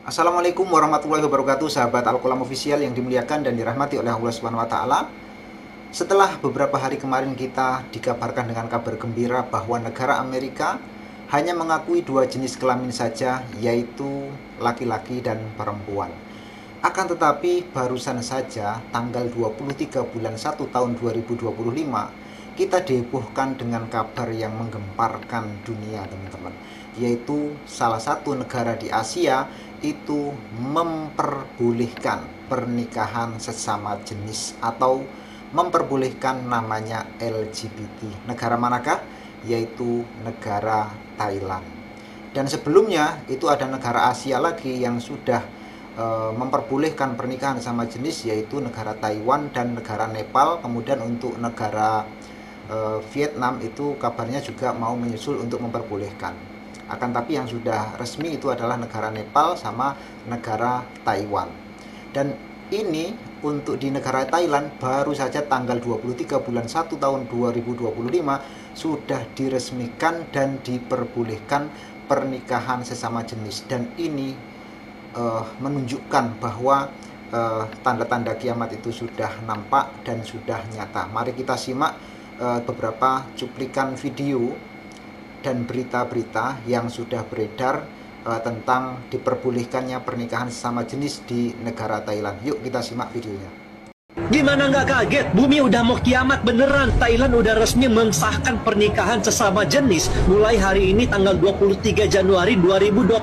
Assalamualaikum warahmatullahi wabarakatuh, sahabat Al-Qalam Official yang dimuliakan dan dirahmati oleh Allah Subhanahu wa taala. Setelah beberapa hari kemarin kita dikabarkan dengan kabar gembira bahwa negara Amerika hanya mengakui dua jenis kelamin saja, yaitu laki-laki dan perempuan. Akan tetapi barusan saja tanggal 23 bulan 1 tahun 2025 kita dihebohkan dengan kabar yang menggemparkan dunia, teman-teman, yaitu salah satu negara di Asia itu memperbolehkan pernikahan sesama jenis atau memperbolehkan namanya LGBT. Negara manakah? Yaitu negara Thailand. Dan sebelumnya itu ada negara Asia lagi yang sudah memperbolehkan pernikahan sama jenis, yaitu negara Taiwan dan negara Nepal. Kemudian untuk negara Vietnam itu kabarnya juga mau menyusul untuk memperbolehkan. Akan tapi yang sudah resmi itu adalah negara Nepal sama negara Taiwan. Dan ini untuk di negara Thailand baru saja tanggal 23 bulan 1 tahun 2025 sudah diresmikan dan diperbolehkan pernikahan sesama jenis. Dan ini menunjukkan bahwa tanda-tanda kiamat itu sudah nampak dan sudah nyata. Mari kita simak beberapa cuplikan video dan berita-berita yang sudah beredar tentang diperbolehkannya pernikahan sesama jenis di negara Thailand. Yuk kita simak videonya. Gimana nggak kaget? Bumi udah mau kiamat beneran. Thailand udah resmi mensahkan pernikahan sesama jenis mulai hari ini tanggal 23 Januari 2025.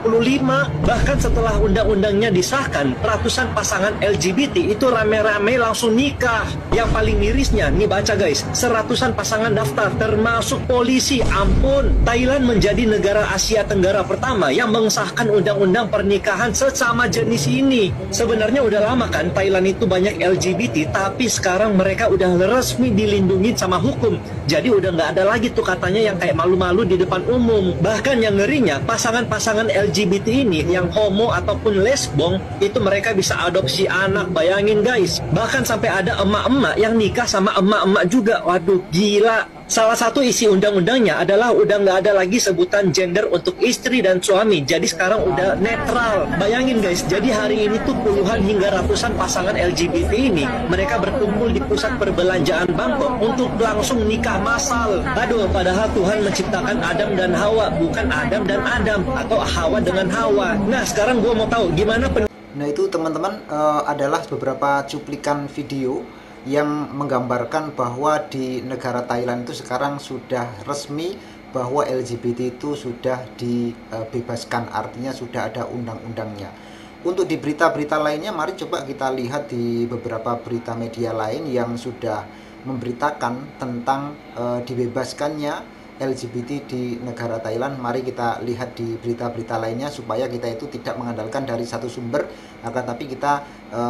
Bahkan setelah undang-undangnya disahkan, ratusan pasangan LGBT itu rame-rame langsung nikah. Yang paling mirisnya, nih baca guys, seratusan pasangan daftar termasuk polisi. Ampun, Thailand menjadi negara Asia Tenggara pertama yang mengesahkan undang-undang pernikahan sesama jenis ini. Sebenarnya udah lama kan Thailand itu banyak LGBT, tapi sekarang mereka udah resmi dilindungi sama hukum. Jadi udah nggak ada lagi tuh katanya yang kayak malu-malu di depan umum. Bahkan yang ngerinya, pasangan-pasangan LGBT ini yang homo ataupun lesbong itu mereka bisa adopsi anak. Bayangin guys, bahkan sampai ada emak-emak yang nikah sama emak-emak juga. Waduh, gila. Salah satu isi undang-undangnya adalah udah nggak ada lagi sebutan gender untuk istri dan suami. Jadi sekarang udah netral. Bayangin guys, jadi hari ini tuh puluhan hingga ratusan pasangan LGBT ini mereka berkumpul di pusat perbelanjaan Bangkok untuk langsung nikah massal. Aduh, padahal Tuhan menciptakan Adam dan Hawa, bukan Adam dan Adam atau Hawa dengan Hawa. Nah, sekarang gue mau tahu gimana Nah itu teman-teman adalah beberapa cuplikan video yang menggambarkan bahwa di negara Thailand itu sekarang sudah resmi bahwa LGBT itu sudah dibebaskan, artinya sudah ada undang-undangnya. Untuk di berita-berita lainnya, mari coba kita lihat di beberapa berita media lain yang sudah memberitakan tentang dibebaskannya LGBT di negara Thailand. Mari kita lihat di berita-berita lainnya supaya kita itu tidak mengandalkan dari satu sumber, akan tapi kita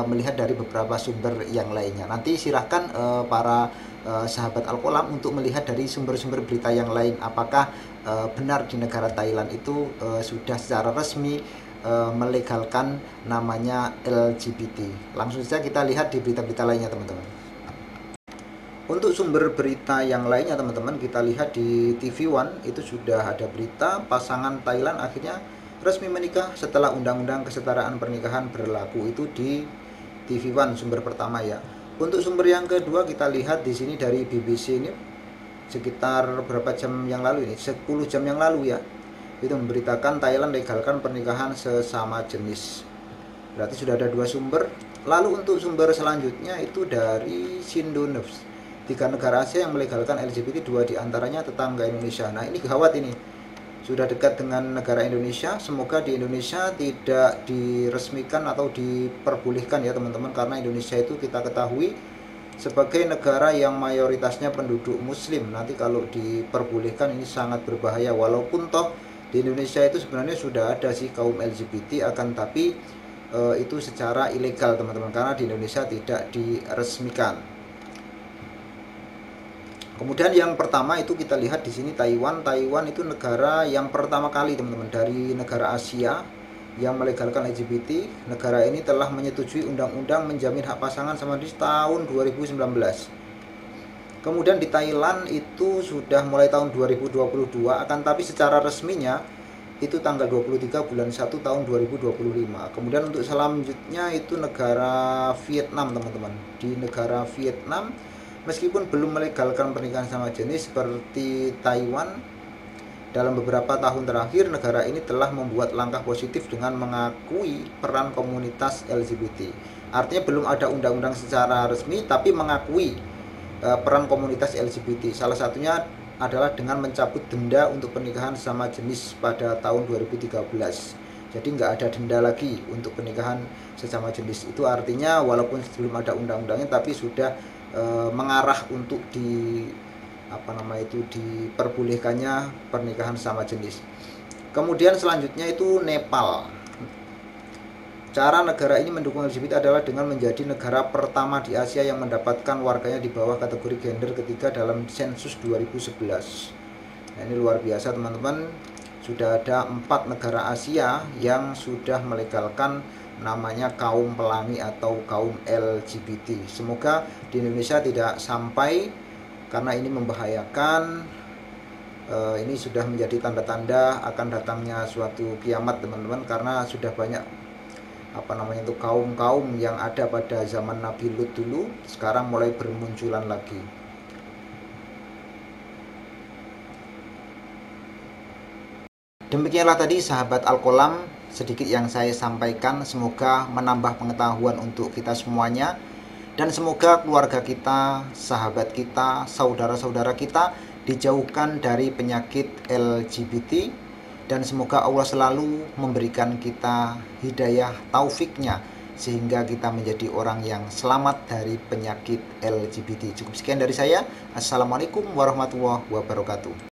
melihat dari beberapa sumber yang lainnya. Nanti silahkan para sahabat Al-Qalam untuk melihat dari sumber-sumber berita yang lain, apakah benar di negara Thailand itu sudah secara resmi melegalkan namanya LGBT. Langsung saja kita lihat di berita-berita lainnya, teman-teman. Untuk sumber berita yang lainnya, teman-teman, kita lihat di TV One itu sudah ada berita pasangan Thailand akhirnya resmi menikah setelah undang-undang kesetaraan pernikahan berlaku. Itu di TV One sumber pertama ya. Untuk sumber yang kedua kita lihat di sini dari BBC ini sekitar berapa jam yang lalu ini, 10 jam yang lalu ya. Itu memberitakan Thailand legalkan pernikahan sesama jenis. Berarti sudah ada dua sumber. Lalu untuk sumber selanjutnya itu dari Sindo News. 3 negara Asia yang melegalkan LGBT, 2 diantaranya tetangga Indonesia. Nah ini gawat ini, sudah dekat dengan negara Indonesia. Semoga di Indonesia tidak diresmikan atau diperbolehkan ya teman-teman, karena Indonesia itu kita ketahui sebagai negara yang mayoritasnya penduduk muslim. Nanti kalau diperbolehkan ini sangat berbahaya. Walaupun toh di Indonesia itu sebenarnya sudah ada sih kaum LGBT, akan tapi itu secara ilegal teman-teman, karena di Indonesia tidak diresmikan. Kemudian yang pertama itu kita lihat di sini Taiwan. Taiwan itu negara yang pertama kali teman-teman dari negara Asia yang melegalkan LGBT. Negara ini telah menyetujui undang-undang menjamin hak pasangan sama jenis tahun 2019. Kemudian di Thailand itu sudah mulai tahun 2022, akan tapi secara resminya itu tanggal 23 bulan 1 tahun 2025. Kemudian untuk selanjutnya itu negara Vietnam, teman-teman. Di negara Vietnam, meskipun belum melegalkan pernikahan sama jenis seperti Taiwan, dalam beberapa tahun terakhir negara ini telah membuat langkah positif dengan mengakui peran komunitas LGBT. Artinya belum ada undang-undang secara resmi, tapi mengakui peran komunitas LGBT. Salah satunya adalah dengan mencabut denda untuk pernikahan sama jenis pada tahun 2013. Jadi nggak ada denda lagi untuk pernikahan sesama jenis. Itu artinya walaupun belum ada undang-undangnya, tapi sudah mengarah untuk diperbolehkannya pernikahan sama jenis. Kemudian selanjutnya itu Nepal. Cara negara ini mendukung LGBT adalah dengan menjadi negara pertama di Asia yang mendapatkan warganya di bawah kategori gender ketiga dalam sensus 2011. Nah, ini luar biasa, teman-teman. Sudah ada 4 negara Asia yang sudah melegalkan namanya kaum pelangi atau kaum LGBT. Semoga di Indonesia tidak sampai, karena ini membahayakan. Ini sudah menjadi tanda-tanda akan datangnya suatu kiamat, teman-teman, karena sudah banyak kaum-kaum yang ada pada zaman Nabi Lut dulu sekarang mulai bermunculan lagi. Demikianlah tadi sahabat Al-Qolam sedikit yang saya sampaikan, semoga menambah pengetahuan untuk kita semuanya, dan semoga keluarga kita, sahabat kita, saudara-saudara kita dijauhkan dari penyakit LGBT, dan semoga Allah selalu memberikan kita hidayah taufiknya sehingga kita menjadi orang yang selamat dari penyakit LGBT. Cukup sekian dari saya. Assalamualaikum warahmatullahi wabarakatuh.